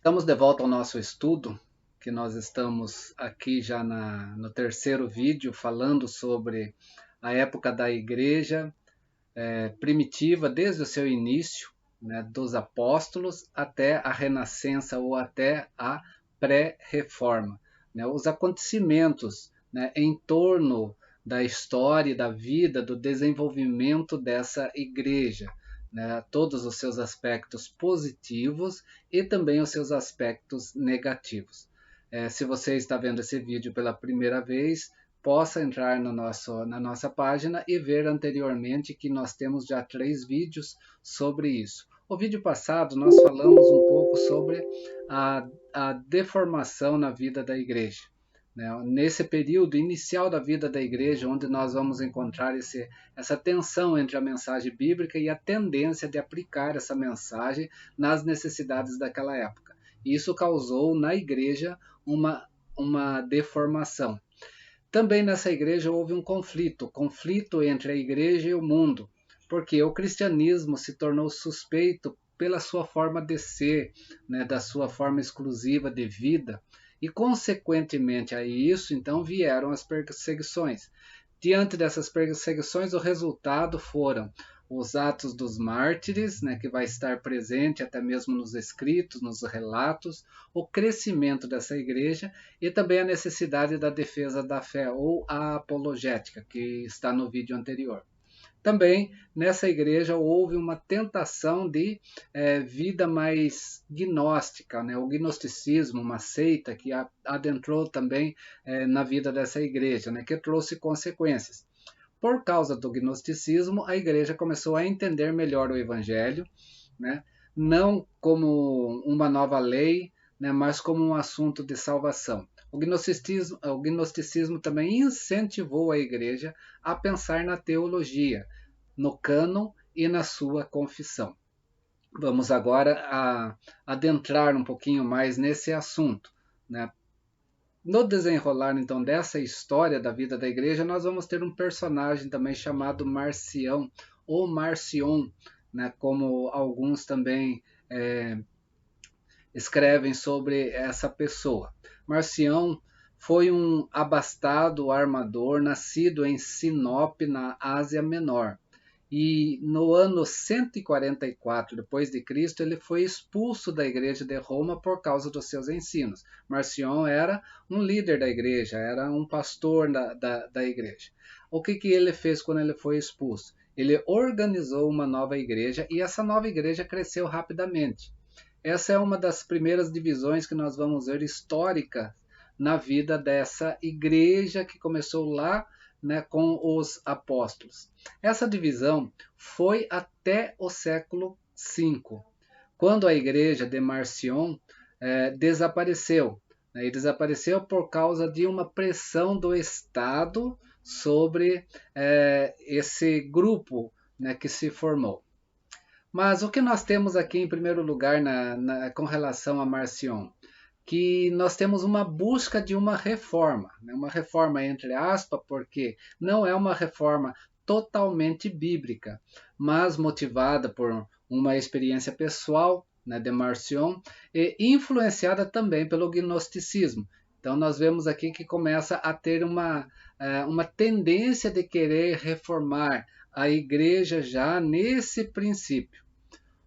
Estamos de volta ao nosso estudo, que nós estamos aqui já no terceiro vídeo falando sobre a época da igreja primitiva, desde o seu início, né, dos apóstolos até a Renascença ou até a pré-reforma. Né, os acontecimentos, né, em torno da história, da vida, do desenvolvimento dessa igreja, né, todos os seus aspectos positivos e também os seus aspectos negativos. Se você está vendo esse vídeo pela primeira vez, possa entrar na nossa página e ver anteriormente que nós temos já 3 vídeos sobre isso. O vídeo passado nós falamos um pouco sobre a deformação na vida da igreja. Né? Nesse período inicial da vida da igreja, onde nós vamos encontrar essa tensão entre a mensagem bíblica e a tendência de aplicar essa mensagem nas necessidades daquela época. Isso causou na igreja uma deformação. Também nessa igreja houve um conflito entre a igreja e o mundo, porque o cristianismo se tornou suspeito pela sua forma de ser, né, da sua forma exclusiva de vida, e consequentemente a isso, então vieram as perseguições. Diante dessas perseguições, o resultado foram os atos dos mártires, né, que vai estar presente até mesmo nos escritos, nos relatos, o crescimento dessa igreja e também a necessidade da defesa da fé ou a apologética, que está no vídeo anterior. Também nessa igreja houve uma tentação de vida mais gnóstica, né? O gnosticismo, uma seita que adentrou também na vida dessa igreja, né? Que trouxe consequências. Por causa do gnosticismo, a igreja começou a entender melhor o evangelho, né? Não como uma nova lei, né? Mas como um assunto de salvação. O gnosticismo também incentivou a igreja a pensar na teologia, no cânon e na sua confissão. Vamos agora adentrar um pouquinho mais nesse assunto, né? No desenrolar então dessa história da vida da igreja, nós vamos ter um personagem também chamado Marcião ou Marcion, né? Como alguns também escrevem sobre essa pessoa. Marcião foi um abastado armador nascido em Sinop, na Ásia Menor. E no ano 144 depois de Cristo, ele foi expulso da igreja de Roma por causa dos seus ensinos. Marcion era um líder da igreja, era um pastor da igreja. O que ele fez quando ele foi expulso? Ele organizou uma nova igreja e essa nova igreja cresceu rapidamente. Essa é uma das primeiras divisões que nós vamos ver histórica na vida dessa igreja que começou lá, né, com os apóstolos. Essa divisão foi até o século V, quando a igreja de Marcion desapareceu. Né, e desapareceu por causa de uma pressão do Estado sobre esse grupo, né, que se formou. Mas o que nós temos aqui em primeiro lugar com relação a Marcion? Que nós temos uma busca de uma reforma, né? Uma reforma entre aspas, porque não é uma reforma totalmente bíblica, mas motivada por uma experiência pessoal, né, de Marcion e influenciada também pelo gnosticismo. Então nós vemos aqui que começa a ter uma tendência de querer reformar a igreja já nesse princípio.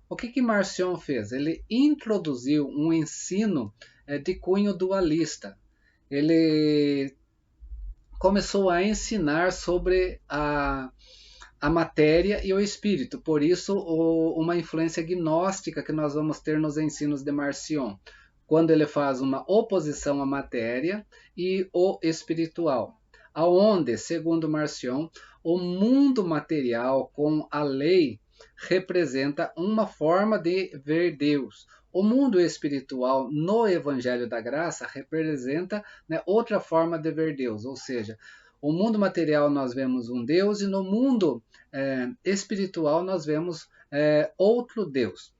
O que Marcion fez? Ele introduziu um ensino de cunho dualista. Ele começou a ensinar sobre a matéria e o espírito, por isso uma influência gnóstica que nós vamos ter nos ensinos de Marcion, quando ele faz uma oposição à matéria e o espiritual, aonde, segundo Marcion, o mundo material com a lei representa uma forma de ver Deus. O mundo espiritual no Evangelho da Graça representa, né, outra forma de ver Deus, ou seja, o mundo material nós vemos um Deus e no mundo espiritual nós vemos outro Deus.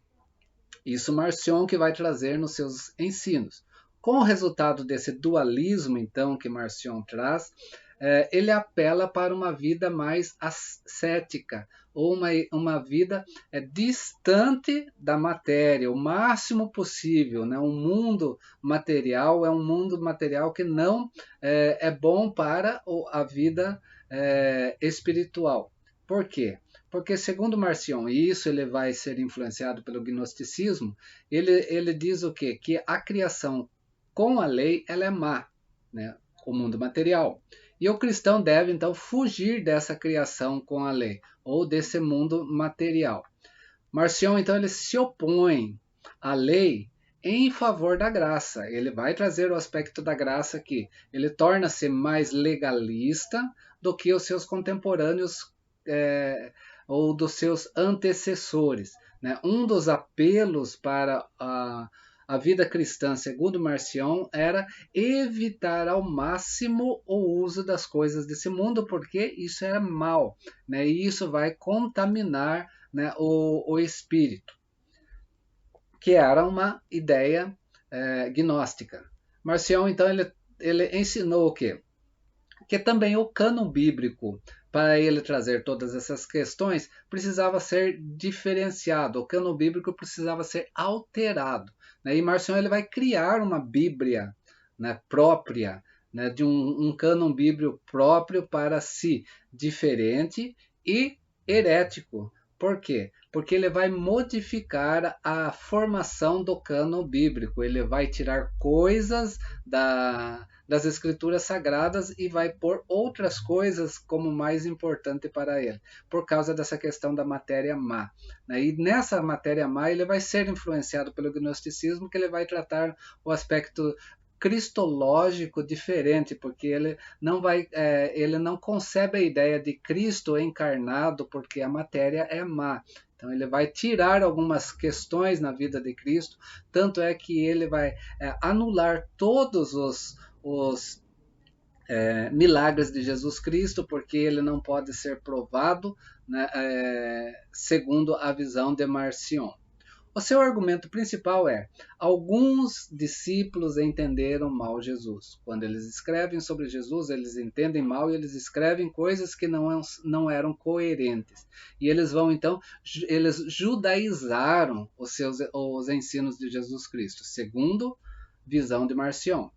Isso Marcion que vai trazer nos seus ensinos. Com o resultado desse dualismo, então, que Marcion traz, ele apela para uma vida mais ascética, ou uma vida distante da matéria, o máximo possível. Né? Um mundo material é um mundo material que não é bom para a vida espiritual. Por quê? Porque, segundo Marcion, e isso ele vai ser influenciado pelo gnosticismo, ele diz o quê? Que a criação com a lei ela é má, né? O mundo material. E o cristão deve, então, fugir dessa criação com a lei, ou desse mundo material. Marcion, então, ele se opõe à lei em favor da graça. Ele vai trazer o aspecto da graça aqui. Ele torna-se mais legalista do que os seus contemporâneos ou dos seus antecessores. Né? Um dos apelos para a vida cristã, segundo Marcion, era evitar ao máximo o uso das coisas desse mundo, porque isso era mal, né? E isso vai contaminar, né, o espírito, que era uma ideia gnóstica. Marcion, então, ele ensinou o quê? Que também o cânon bíblico, para ele trazer todas essas questões, precisava ser diferenciado, o cânon bíblico precisava ser alterado. Né? E Marcion ele vai criar uma Bíblia, né, própria, né, de um cânon bíblico próprio para si, diferente e herético. Por quê? Porque ele vai modificar a formação do cânon bíblico, ele vai tirar coisas das escrituras sagradas e vai pôr outras coisas como mais importante para ele, por causa dessa questão da matéria má. E nessa matéria má ele vai ser influenciado pelo gnosticismo, que ele vai tratar o aspecto cristológico diferente, porque ele não concebe a ideia de Cristo encarnado, porque a matéria é má. Então ele vai tirar algumas questões na vida de Cristo, tanto é que ele vai anular todos os milagres de Jesus Cristo, porque ele não pode ser provado, né, segundo a visão de Marcion. O seu argumento principal é: alguns discípulos entenderam mal Jesus. Quando eles escrevem sobre Jesus, eles entendem mal e eles escrevem coisas que não eram coerentes. E eles vão, então, eles judaizaram os ensinos de Jesus Cristo, segundo visão de Marcion.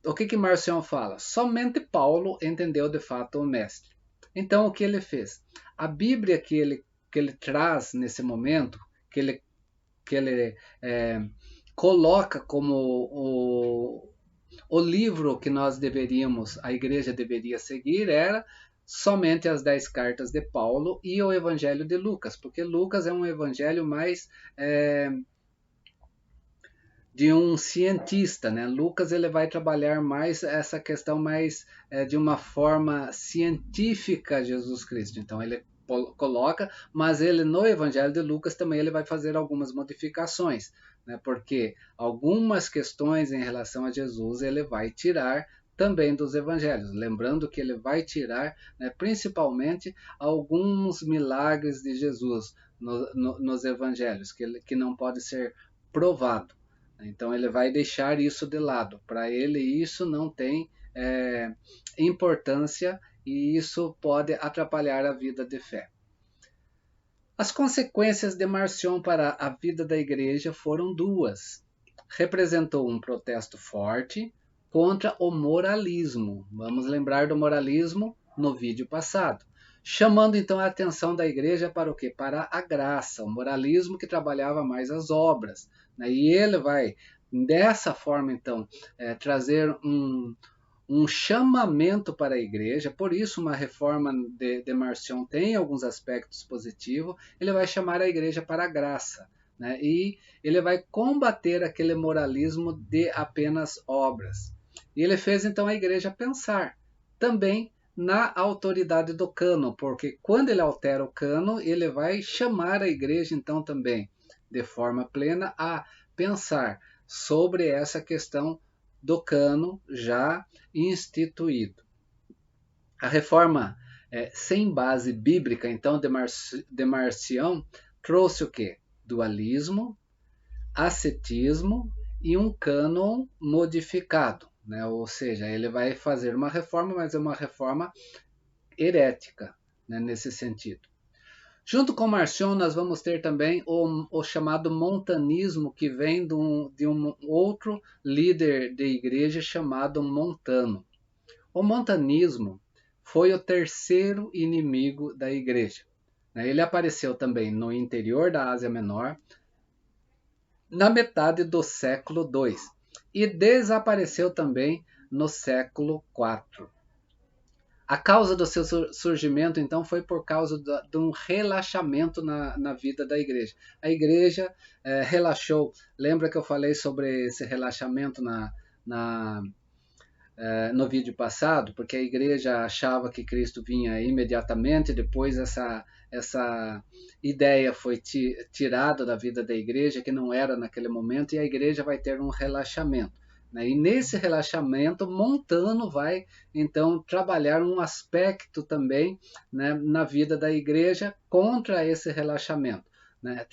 O que Marcion fala? Somente Paulo entendeu de fato o mestre. Então, o que ele fez? A Bíblia que ele traz nesse momento, que ele coloca como o livro que a igreja deveria seguir, era somente as 10 cartas de Paulo e o Evangelho de Lucas, porque Lucas é um evangelho mais de um cientista, né? Lucas ele vai trabalhar mais essa questão mais de uma forma científica Jesus Cristo. Então ele coloca, mas ele no Evangelho de Lucas também ele vai fazer algumas modificações, né? Porque algumas questões em relação a Jesus ele vai tirar também dos evangelhos, lembrando que ele vai tirar, né, principalmente alguns milagres de Jesus nos evangelhos, que não pode ser provado. Então ele vai deixar isso de lado. Para ele isso não tem importância e isso pode atrapalhar a vida de fé. As consequências de Marcion para a vida da igreja foram duas. Representou um protesto forte contra o moralismo. Vamos lembrar do moralismo no vídeo passado. Chamando então a atenção da igreja para o quê? Para a graça, o moralismo que trabalhava mais as obras. Né? E ele vai, dessa forma então, trazer um chamamento para a igreja. Por isso uma reforma de Marcion tem alguns aspectos positivos. Ele vai chamar a igreja para a graça, né? E ele vai combater aquele moralismo de apenas obras. E ele fez então a igreja pensar também na autoridade do cânon, porque quando ele altera o cânon, ele vai chamar a igreja então também, de forma plena, a pensar sobre essa questão do cânon já instituído. A reforma sem base bíblica, então, de Marcion, trouxe o quê? Dualismo, ascetismo e um cânon modificado. né? Ou seja, ele vai fazer uma reforma, mas é uma reforma herética, né, nesse sentido. Junto com Marcion, nós vamos ter também o chamado montanismo, que vem de um outro líder de igreja chamado Montano. O montanismo foi o terceiro inimigo da igreja. Ele apareceu também no interior da Ásia Menor, na metade do século II, e desapareceu também no século IV. A causa do seu surgimento, então, foi por causa de um relaxamento na vida da igreja. A igreja relaxou. Lembra que eu falei sobre esse relaxamento no vídeo passado? Porque a igreja achava que Cristo vinha imediatamente, depois essa ideia foi tirada da vida da igreja, que não era naquele momento, e a igreja vai ter um relaxamento. E nesse relaxamento, Montano vai, então, trabalhar um aspecto também, né, na vida da igreja contra esse relaxamento, né,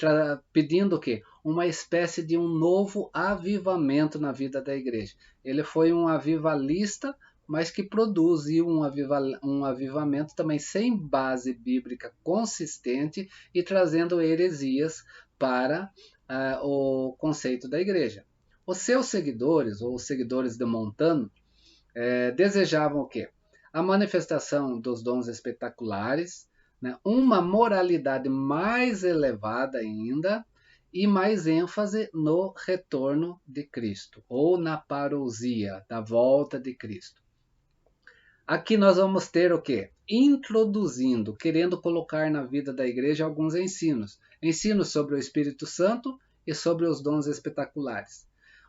pedindo o quê? Uma espécie de um novo avivamento na vida da igreja. Ele foi um avivalista, mas que produziu um avivamento também sem base bíblica consistente e trazendo heresias para o conceito da igreja. Os seus seguidores, ou os seguidores de Montano, desejavam o quê? A manifestação dos dons espetaculares, né? Uma moralidade mais elevada ainda e mais ênfase no retorno de Cristo, ou na parousia, da volta de Cristo. Aqui nós vamos ter o quê? Introduzindo, querendo colocar na vida da igreja alguns ensinos. Ensinos sobre o Espírito Santo e sobre os dons espetaculares.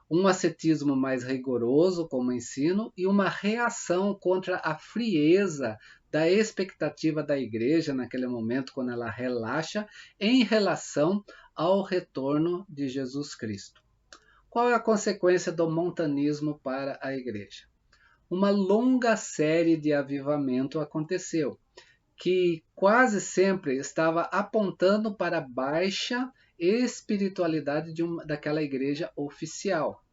Um ascetismo mais rigoroso como ensino e uma reação contra a frieza da expectativa da igreja naquele momento, quando ela relaxa, em relação ao retorno de Jesus Cristo. Qual é a consequência do montanismo para a igreja? Uma longa série de avivamento aconteceu, que quase sempre estava apontando para a baixa espiritualidade daquela igreja oficial,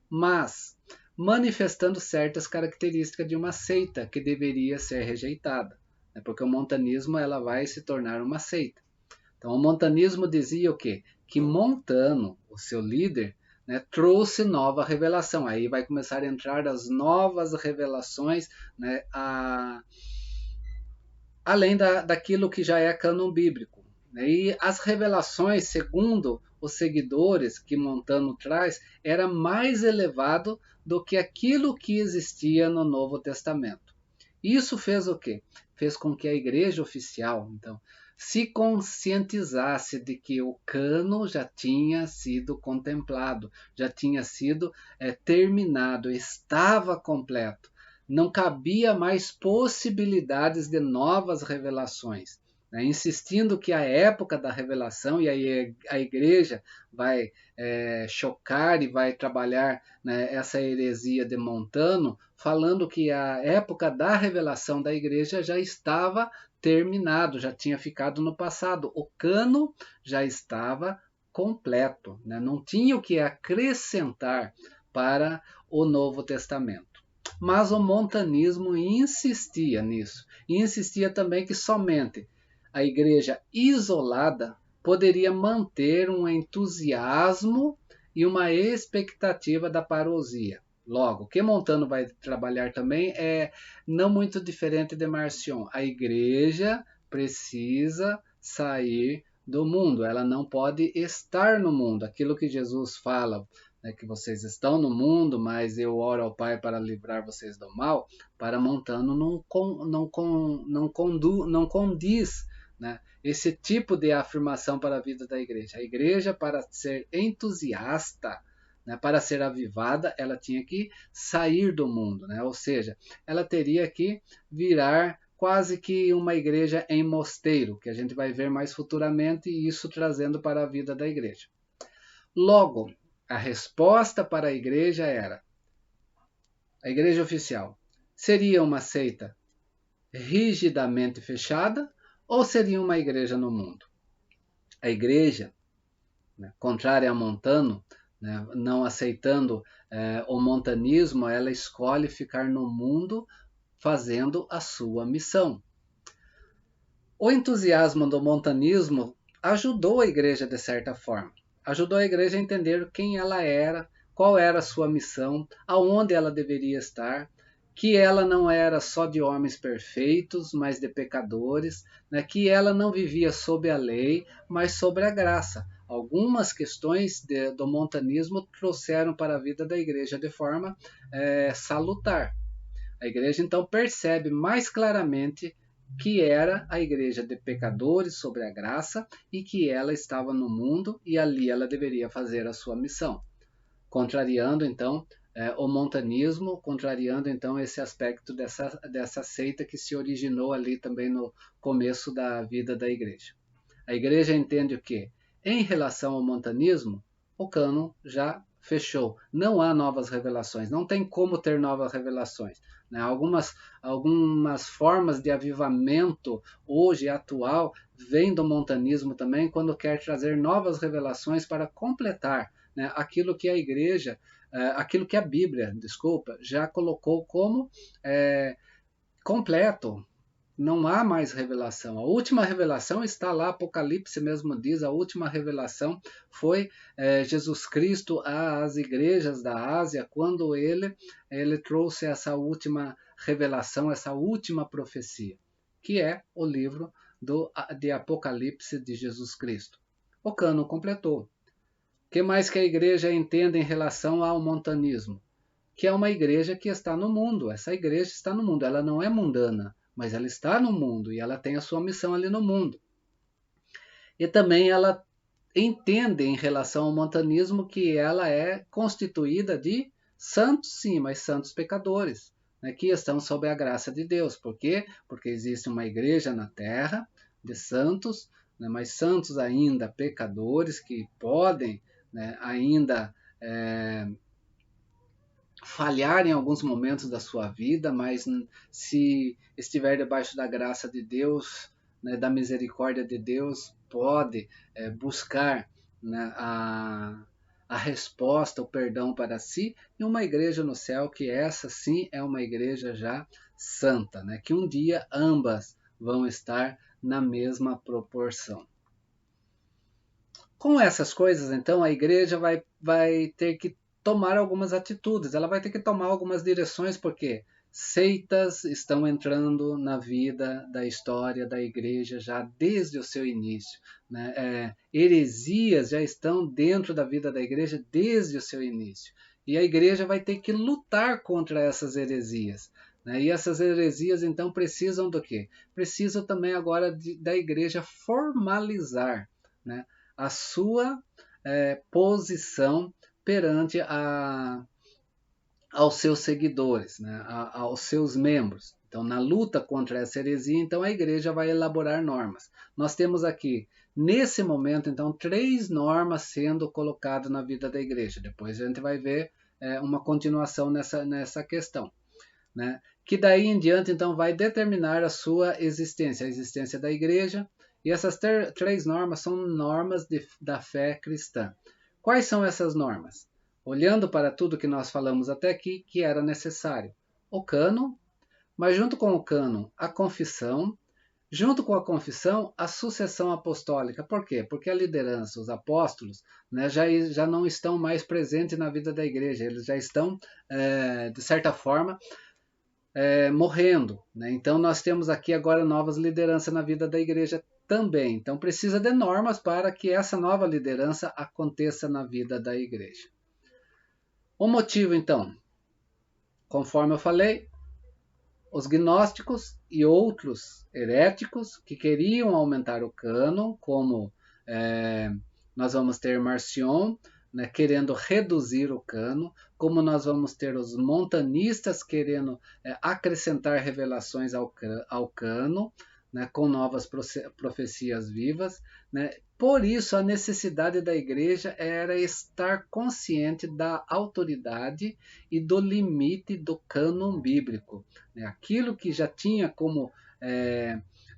mas manifestando certas características de uma seita que deveria ser rejeitada, porque o montanismo ela vai se tornar uma seita. Então o montanismo dizia o quê? Que Montano, o seu líder, né, trouxe nova revelação. Aí vai começar a entrar as novas revelações, né, além daquilo que já é cânon bíblico. E as revelações, segundo os seguidores que Montano traz, era mais elevado do que aquilo que existia no Novo Testamento. Isso fez o quê? Fez com que a igreja oficial, então, se conscientizasse de que o cânon já tinha sido contemplado, já tinha sido terminado, estava completo. Não cabia mais possibilidades de novas revelações, né? Insistindo que a época da revelação, e aí a igreja vai chocar e vai trabalhar, né, essa heresia de Montano, falando que a época da revelação da igreja já estava terminado, já tinha ficado no passado. O cano já estava completo, né? Não tinha o que acrescentar para o Novo Testamento. Mas o montanismo insistia nisso. E insistia também que somente a igreja isolada poderia manter um entusiasmo e uma expectativa da parousia. Logo, o que Montano vai trabalhar também é não muito diferente de Marcion. A igreja precisa sair do mundo, ela não pode estar no mundo. Aquilo que Jesus fala, que vocês estão no mundo, mas eu oro ao Pai para livrar vocês do mal, para Montano não condiz, né, esse tipo de afirmação para a vida da igreja. A igreja, para ser entusiasta, né, para ser avivada, ela tinha que sair do mundo, né? Ou seja, ela teria que virar quase que uma igreja em mosteiro, que a gente vai ver mais futuramente, e isso trazendo para a vida da igreja. Logo, a resposta para a igreja era: a igreja oficial seria uma seita rigidamente fechada ou seria uma igreja no mundo? A igreja, né, contrária a Montano, né, não aceitando o montanismo, ela escolhe ficar no mundo fazendo a sua missão. O entusiasmo do montanismo ajudou a igreja de certa forma. Ajudou a igreja a entender quem ela era, qual era a sua missão, aonde ela deveria estar, que ela não era só de homens perfeitos, mas de pecadores, né? Que ela não vivia sob a lei, mas sobre a graça. Algumas questões do montanismo trouxeram para a vida da igreja de forma salutar. A igreja então percebe mais claramente que era a igreja de pecadores sobre a graça e que ela estava no mundo e ali ela deveria fazer a sua missão, contrariando então o montanismo, contrariando então esse aspecto dessa seita que se originou ali também no começo da vida da igreja. A igreja entende o quê? Em relação ao montanismo, o cânon já fechou. Não há novas revelações, não tem como ter novas revelações. Né? Algumas formas de avivamento hoje atual vêm do montanismo também, quando quer trazer novas revelações para completar, né, aquilo que a igreja, aquilo que a Bíblia, já colocou como completo. Não há mais revelação. A última revelação está lá, Apocalipse mesmo diz, a última revelação foi Jesus Cristo às igrejas da Ásia, quando ele trouxe essa última revelação, essa última profecia, que é o livro de Apocalipse de Jesus Cristo. O cânon completou. O que mais que a igreja entende em relação ao montanismo? Que é uma igreja que está no mundo. Essa igreja está no mundo, ela não é mundana, mas ela está no mundo e ela tem a sua missão ali no mundo. E também ela entende em relação ao montanismo que ela é constituída de santos, sim, mas santos pecadores, né, que estão sob a graça de Deus. Por quê? Porque existe uma igreja na terra de santos, né, mas santos ainda pecadores que podem, né, ainda falhar em alguns momentos da sua vida, mas se estiver debaixo da graça de Deus, né, da misericórdia de Deus, pode buscar, né, a resposta, o perdão para si, e uma igreja no céu, que essa sim é uma igreja já santa, né, que um dia ambas vão estar na mesma proporção. Com essas coisas, então, a igreja vai ter que tomar algumas atitudes, ela vai ter que tomar algumas direções, porque seitas estão entrando na vida da história da igreja já desde o seu início. Né? Heresias já estão dentro da vida da igreja desde o seu início. E a igreja vai ter que lutar contra essas heresias. Né? E essas heresias, então, precisam do quê? Precisam também agora da igreja formalizar, né, a sua posição perante aos seus seguidores, né, aos seus membros. Então, na luta contra essa heresia, então a igreja vai elaborar normas. Nós temos aqui, nesse momento, então, 3 normas sendo colocadas na vida da igreja. Depois a gente vai ver uma continuação nessa questão, né? Que daí em diante, então, vai determinar a sua existência, a existência da igreja. E essas 3 normas são normas da fé cristã. Quais são essas normas? Olhando para tudo que nós falamos até aqui, que era necessário o cânon, mas junto com o cânon, a confissão, junto com a confissão, a sucessão apostólica. Por quê? Porque a liderança, os apóstolos, né, já não estão mais presentes na vida da igreja, eles já estão, de certa forma, morrendo. Né? Então nós temos aqui agora novas lideranças na vida da igreja também. Então precisa de normas para que essa nova liderança aconteça na vida da igreja. O motivo, então, conforme eu falei, os gnósticos e outros heréticos que queriam aumentar o cânon, como nós vamos ter Marcion, né, querendo reduzir o cânon, como nós vamos ter os montanistas querendo acrescentar revelações ao cânon, né, com novas profecias vivas. Né? Por isso, a necessidade da igreja era estar consciente da autoridade e do limite do cânon bíblico. Né? Aquilo que já tinha como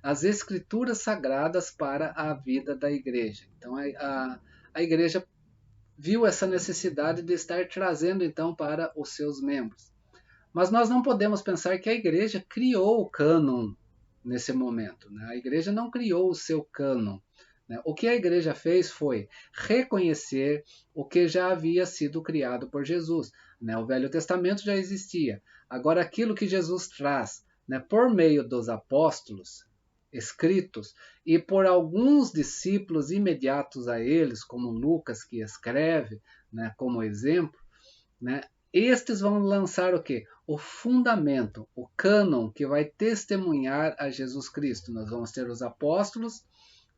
as escrituras sagradas para a vida da igreja. Então, a igreja viu essa necessidade de estar trazendo então para os seus membros. Mas nós não podemos pensar que a igreja criou o cânon nesse momento, né? A igreja não criou o seu cânon, né? O que a igreja fez foi reconhecer o que já havia sido criado por Jesus, né? O Velho Testamento já existia. Agora, aquilo que Jesus traz, né, por meio dos apóstolos escritos e por alguns discípulos imediatos a eles, como Lucas, que escreve, né, como exemplo, né, estes vão lançar o quê? O fundamento, o cânon que vai testemunhar a Jesus Cristo. Nós vamos ter os apóstolos,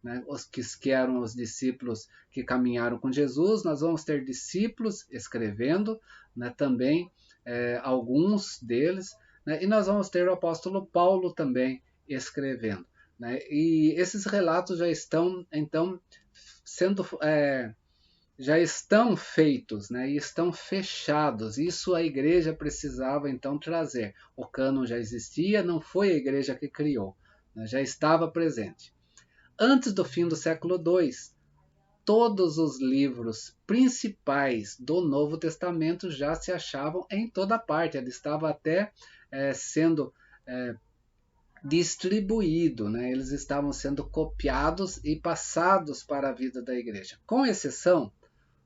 né, os que eram os discípulos que caminharam com Jesus. Nós vamos ter discípulos escrevendo, né, também alguns deles, né, e nós vamos ter o apóstolo Paulo também escrevendo, né, e esses relatos já estão então sendo já estão feitos, né, e estão fechados. Isso a igreja precisava então trazer. O cânon já existia, não foi a igreja que criou, né, já estava presente. Antes do fim do século II, todos os livros principais do Novo Testamento já se achavam em toda parte. Ele estava até sendo distribuído, né? Eles estavam sendo copiados e passados para a vida da igreja, com exceção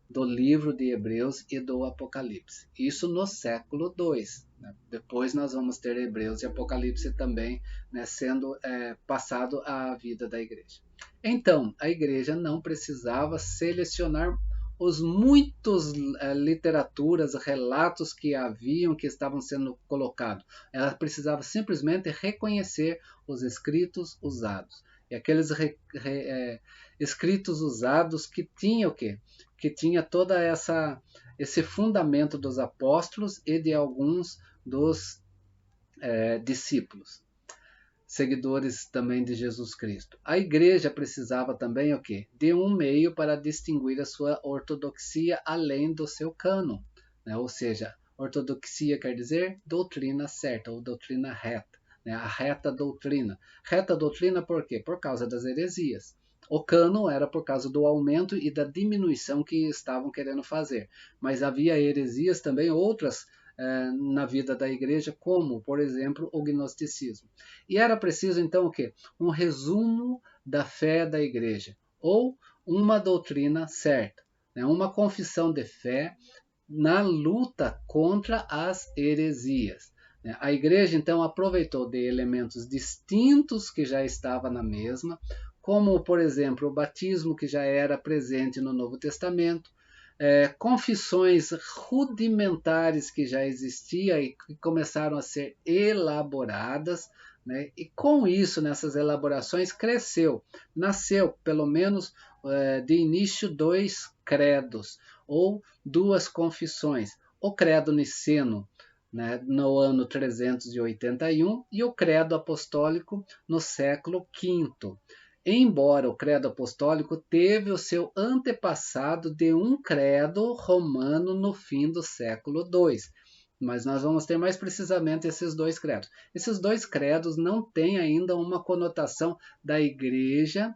do livro de Hebreus e do Apocalipse. Isso no século II. Né? Depois nós vamos ter Hebreus e Apocalipse também, né, sendo passado à vida da igreja. Então, a igreja não precisava selecionar os muitos literaturas, relatos que haviam, que estavam sendo colocados. Ela precisava simplesmente reconhecer os escritos usados. E aqueles escritos usados que tinham o quê? Que tinha toda esse fundamento dos apóstolos e de alguns dos discípulos, seguidores também de Jesus Cristo. A igreja precisava também o quê? De um meio para distinguir a sua ortodoxia além do seu cânon, né? Ou seja, ortodoxia quer dizer doutrina certa ou doutrina reta, né? A reta doutrina. Reta doutrina por quê? Por causa das heresias. O cânon era por causa do aumento e da diminuição que estavam querendo fazer. Mas havia heresias também, outras na vida da igreja, como, por exemplo, o gnosticismo. E era preciso, então, o quê? Um resumo da fé da igreja, ou uma doutrina certa, né? Uma confissão de fé na luta contra as heresias. A igreja, então, aproveitou de elementos distintos que já estavam na mesma, como, por exemplo, o batismo que já era presente no Novo Testamento, confissões rudimentares que já existiam e que começaram a ser elaboradas, né? E com isso, nessas elaborações, nasceu, pelo menos de início, 2 credos, ou 2 confissões. O credo niceno, né, no ano 381, e o credo apostólico no século V. Embora o credo apostólico teve o seu antepassado de um credo romano no fim do século II. Mas nós vamos ter mais precisamente esses 2 credos. Esses 2 credos não têm ainda uma conotação da igreja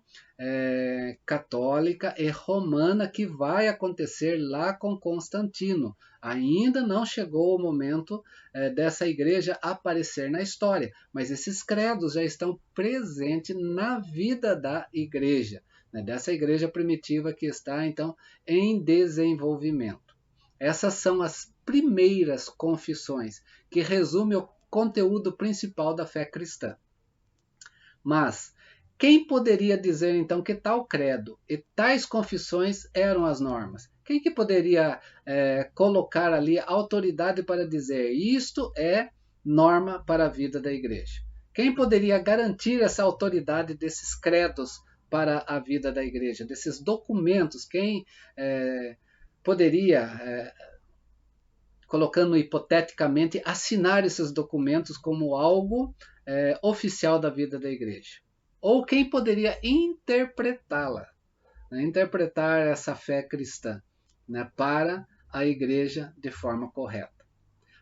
católica e romana que vai acontecer lá com Constantino. Ainda não chegou o momento dessa igreja aparecer na história, mas esses credos já estão presentes na vida da igreja, né, dessa igreja primitiva que está então em desenvolvimento. Essas são as primeiras confissões, que resumem o conteúdo principal da fé cristã. Mas quem poderia dizer então que tal credo e tais confissões eram as normas? Quem que poderia colocar ali autoridade para dizer isto é norma para a vida da igreja? Quem poderia garantir essa autoridade desses credos para a vida da igreja, desses documentos? Quem poderia, colocando hipoteticamente, assinar esses documentos como algo oficial da vida da igreja? Ou quem poderia interpretá-la, né? Interpretar essa fé cristã, né, para a igreja de forma correta?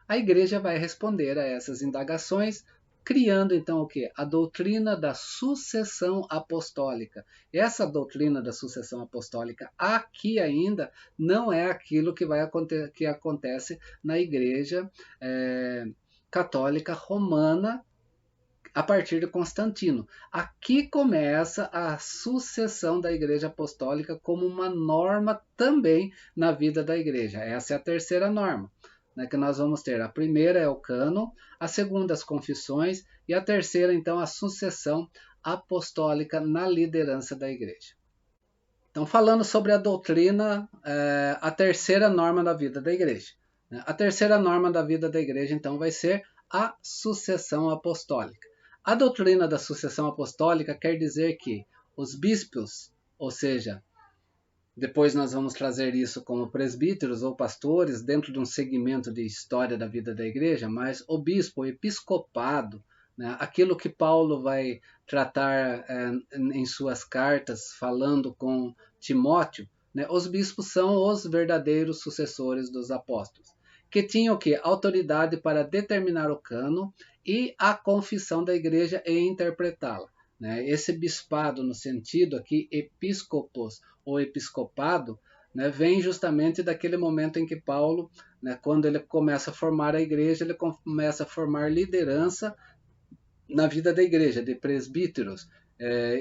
A igreja vai responder a essas indagações criando então o quê? A doutrina da sucessão apostólica. Essa doutrina da sucessão apostólica aqui ainda não é aquilo que acontece na Igreja Católica Romana a partir de Constantino. Aqui começa a sucessão da Igreja Apostólica como uma norma também na vida da Igreja. Essa é a terceira norma, né, que nós vamos ter. A primeira é o cânon, a segunda as confissões e a terceira, então, a sucessão apostólica na liderança da Igreja. Então, falando sobre a doutrina, a terceira norma da vida da Igreja. A terceira norma da vida da Igreja, então, vai ser a sucessão apostólica. A doutrina da sucessão apostólica quer dizer que os bispos, ou seja, depois nós vamos trazer isso como presbíteros ou pastores dentro de um segmento de história da vida da igreja, mas o bispo, o episcopado, né, aquilo que Paulo vai tratar em suas cartas falando com Timóteo, né, os bispos são os verdadeiros sucessores dos apóstolos, que tinham o quê? Autoridade para determinar o cânon e a confissão da igreja e interpretá-la. Né? Esse bispado, no sentido aqui, episcopos ou episcopado, né, vem justamente daquele momento em que Paulo, né, quando ele começa a formar a igreja, ele começa a formar liderança na vida da igreja, de presbíteros.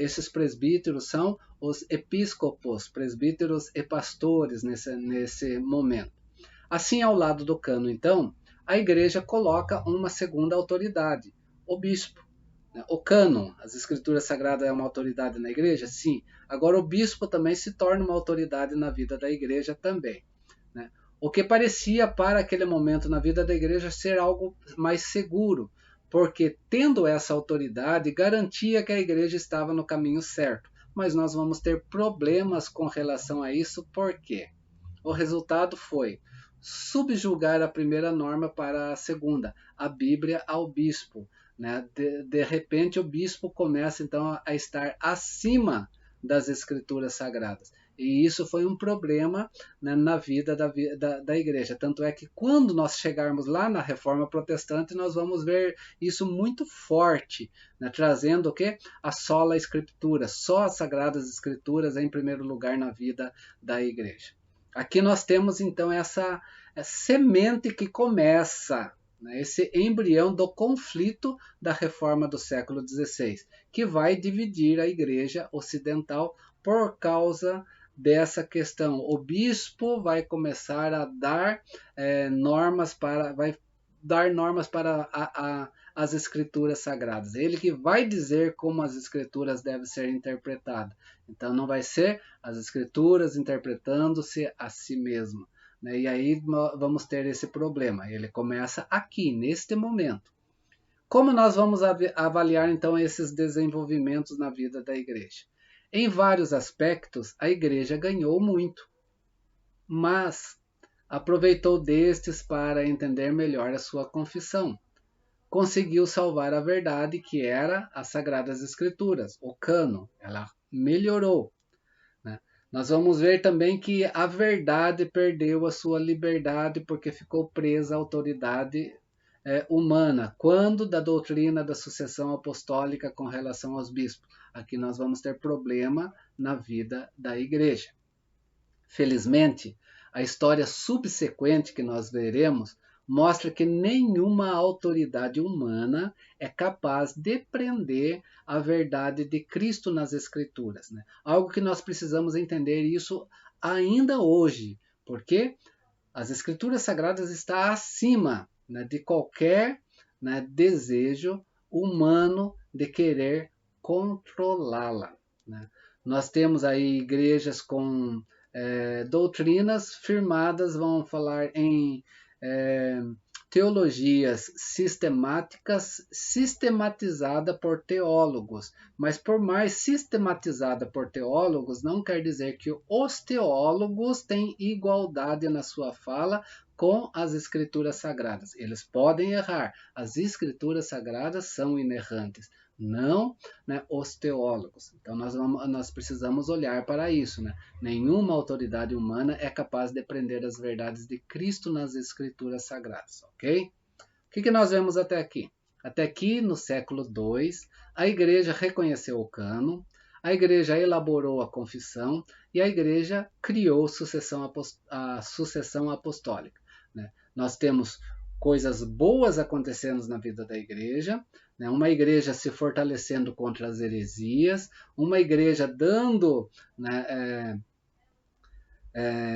Esses presbíteros são os episcopos, presbíteros e pastores nesse momento. Assim, ao lado do cânon, então, a igreja coloca uma segunda autoridade, o bispo. O cânon, as escrituras sagradas, é uma autoridade na igreja? Sim. Agora o bispo também se torna uma autoridade na vida da igreja também. Né? O que parecia para aquele momento na vida da igreja ser algo mais seguro, porque tendo essa autoridade garantia que a igreja estava no caminho certo. Mas nós vamos ter problemas com relação a isso, por quê? O resultado foi subjugar a primeira norma para a segunda, a Bíblia ao bispo. Né? De repente o bispo começa então a estar acima das escrituras sagradas. E isso foi um problema, né, na vida da igreja. Tanto é que quando nós chegarmos lá na Reforma Protestante, nós vamos ver isso muito forte, né, trazendo o quê? A sola escritura, só as sagradas escrituras em primeiro lugar na vida da igreja. Aqui nós temos então essa semente que começa, né, esse embrião do conflito da reforma do século XVI, que vai dividir a igreja ocidental por causa dessa questão. O bispo vai começar a dar normas para as escrituras sagradas. Ele que vai dizer como as escrituras devem ser interpretadas. Então não vai ser as escrituras interpretando-se a si mesmo. Né? E aí vamos ter esse problema. Ele começa aqui, neste momento. Como nós vamos avaliar então esses desenvolvimentos na vida da igreja? Em vários aspectos, a igreja ganhou muito, mas aproveitou destes para entender melhor a sua confissão. Conseguiu salvar a verdade, que era as Sagradas Escrituras, o cânon. Ela melhorou. Né? Nós vamos ver também que a verdade perdeu a sua liberdade porque ficou presa à autoridade humana. Quando da doutrina da sucessão apostólica com relação aos bispos? Aqui nós vamos ter problema na vida da igreja. Felizmente, a história subsequente que nós veremos mostra que nenhuma autoridade humana é capaz de prender a verdade de Cristo nas Escrituras. Né? Algo que nós precisamos entender isso ainda hoje, porque as Escrituras Sagradas estão acima, né, de qualquer, né, desejo humano de querer controlá-la. Né? Nós temos aí igrejas com doutrinas firmadas, vamos falar em teologias sistemáticas, sistematizada por teólogos. Mas por mais sistematizada por teólogos, não quer dizer que os teólogos têm igualdade na sua fala com as escrituras sagradas. Eles podem errar. As escrituras sagradas são inerrantes, não, né, os teólogos. Então nós precisamos olhar para isso. Né? Nenhuma autoridade humana é capaz de prender as verdades de Cristo nas escrituras sagradas. Ok? O que nós vemos até aqui? Até que no século II, a igreja reconheceu o cânon, a igreja elaborou a confissão e a igreja criou a sucessão apostólica. Né? Nós temos coisas boas acontecendo na vida da igreja, né? Uma igreja se fortalecendo contra as heresias, uma igreja dando, né,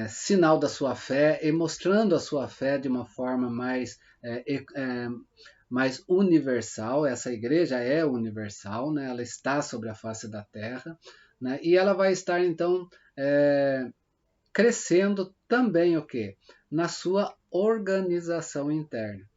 sinal da sua fé e mostrando a sua fé de uma forma mais universal. Essa igreja é universal, né? Ela está sobre a face da terra, né? E ela vai estar então crescendo também o quê? Na sua organização interna.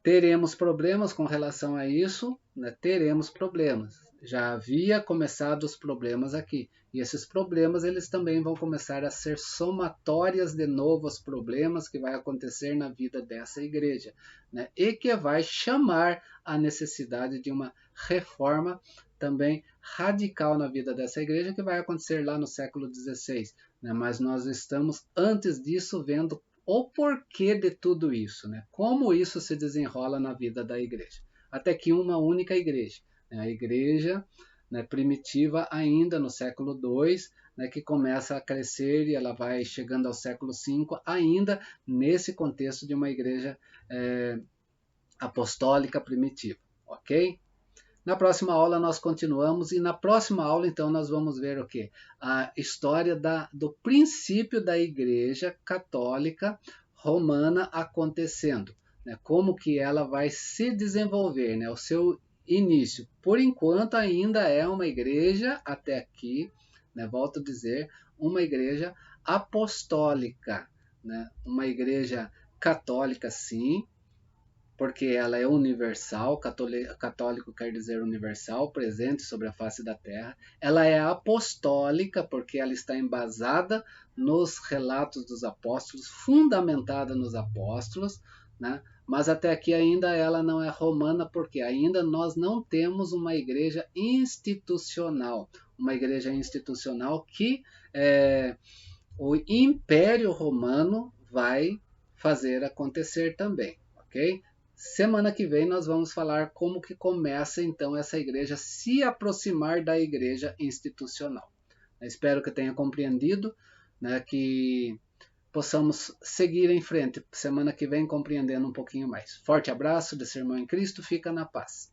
Teremos problemas com relação a isso, né? Teremos problemas. Já havia começado os problemas aqui. E esses problemas eles também vão começar a ser somatórias de novos problemas que vai acontecer na vida dessa igreja, né? E que vai chamar a necessidade de uma reforma também radical na vida dessa igreja, que vai acontecer lá no século XVI. Né? Mas nós estamos, antes disso, vendo o porquê de tudo isso, né? Como isso se desenrola na vida da igreja. Até que uma única igreja, né? A igreja, né, primitiva ainda no século II, né, que começa a crescer e ela vai chegando ao século V, ainda nesse contexto de uma igreja apostólica primitiva, ok? Na próxima aula nós continuamos e na próxima aula então nós vamos ver o quê? A história do princípio da Igreja Católica Romana acontecendo, né? Como que ela vai se desenvolver, né? O seu início. Por enquanto ainda é uma igreja até aqui, né? Volto a dizer, uma igreja apostólica, né? Uma igreja católica sim, porque ela é universal, católico quer dizer universal, presente sobre a face da terra. Ela é apostólica, porque ela está embasada nos relatos dos apóstolos, fundamentada nos apóstolos, né? Mas até aqui ainda ela não é romana, porque ainda nós não temos uma igreja institucional, que o Império Romano vai fazer acontecer também, ok? Semana que vem nós vamos falar como que começa então essa igreja se aproximar da igreja institucional. Espero que tenha compreendido, né, que possamos seguir em frente semana que vem compreendendo um pouquinho mais. Forte abraço desse irmão em Cristo, fica na paz.